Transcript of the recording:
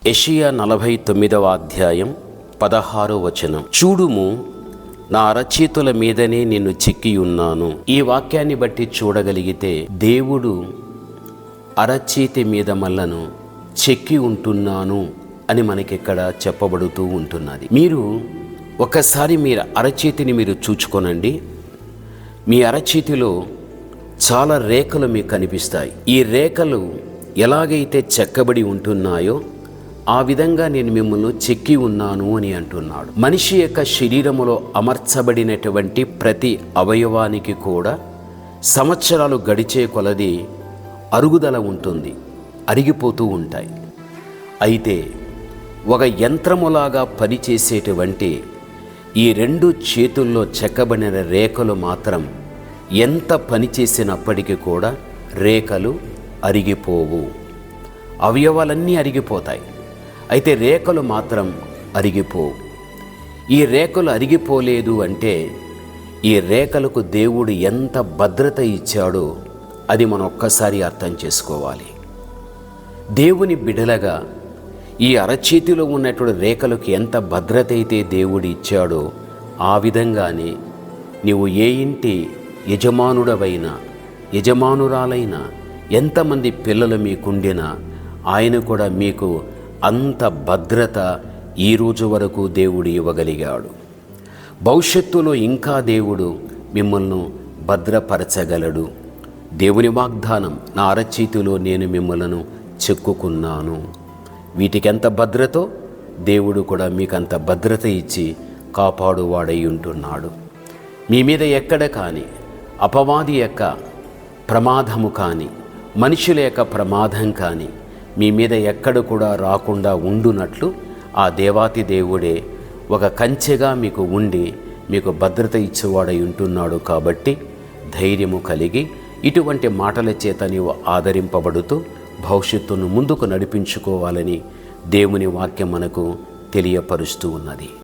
యెషయా 49వ అధ్యాయం 16వ వచనం. చూడుము, నా అరచేతుల మీదనే నిన్ను చెక్కియున్నాను. ఈ వాక్యాన్ని బట్టి చూడగలిగితే దేవుడు అరచేతి మీద మల్లను చెక్కి ఉంటున్నాను అని మనకిక్కడ చెప్పబడుతూ ఉంటున్నది. మీరు ఒకసారి మీరు అరచేతిని మీరు చూచుకోనండి. మీ అరచేతిలో చాలా రేఖలు మీకు కనిపిస్తాయి. ఈ రేఖలు ఎలాగైతే చెక్కబడి ఉంటున్నాయో ఆ విధంగా నేను మిమ్మల్ని చెక్కి ఉన్నాను అని అంటున్నాడు. మనిషి యొక్క శరీరములో అమర్చబడినటువంటి ప్రతి అవయవానికి కూడా సంవత్సరాలు గడిచే కొలది అరుగుదల ఉంటుంది, అరిగిపోతూ ఉంటాయి. అయితే ఒక యంత్రములాగా పనిచేసేటువంటి ఈ రెండు చేతుల్లో చెక్కబడిన రేఖలు మాత్రం ఎంత పనిచేసినప్పటికీ కూడా రేఖలు అరిగిపోవు. అవయవాలన్నీ అరిగిపోతాయి, అయితే రేఖలు మాత్రం అరిగిపోవు. ఈ రేఖలు అరిగిపోలేదు అంటే ఈ రేఖలకు దేవుడు ఎంత భద్రత ఇచ్చాడో అది మనం ఒక్కసారి అర్థం చేసుకోవాలి. దేవుని బిడలగా ఈ అరచేతిలో ఉన్నటువంటి రేఖలకు ఎంత భద్రత అయితే దేవుడు ఇచ్చాడో ఆ విధంగానే నీవు ఏ ఇంటి యజమానుడవైనా యజమానురాలైనా ఎంతమంది పిల్లలు మీకుండినా ఆయన కూడా మీకు అంత భద్రత ఈరోజు వరకు దేవుడు ఇవ్వగలిగాడు. భవిష్యత్తులో ఇంకా దేవుడు మిమ్మల్ని భద్రపరచగలడు. దేవుని వాగ్దానం, నా అరచేతిలో నేను మిమ్మలను చెక్కుకున్నాను. వీటికి ఎంత భద్రతో దేవుడు కూడా మీకు అంత భద్రత ఇచ్చి కాపాడువాడై ఉంటున్నాడు. మీ మీద ఎక్కడ కానీ అపవాది యొక్క ప్రమాదము కానీ మనుషుల యొక్క ప్రమాదం కానీ మీ మీద ఎక్కడ కూడా రాకుండా ఉండునట్లు ఆ దేవాతి దేవుడే ఒక కంచెగా మీకు ఉండి మీకు భద్రత ఇచ్చేవాడై ఉంటున్నాడు. కాబట్టి ధైర్యము కలిగి ఇటువంటి మాటల చేత నీవు ఆదరింపబడుతూ భవిష్యత్తును ముందుకు నడిపించుకోవాలని దేవుని వాక్యం మనకు తెలియపరుస్తూ ఉన్నది.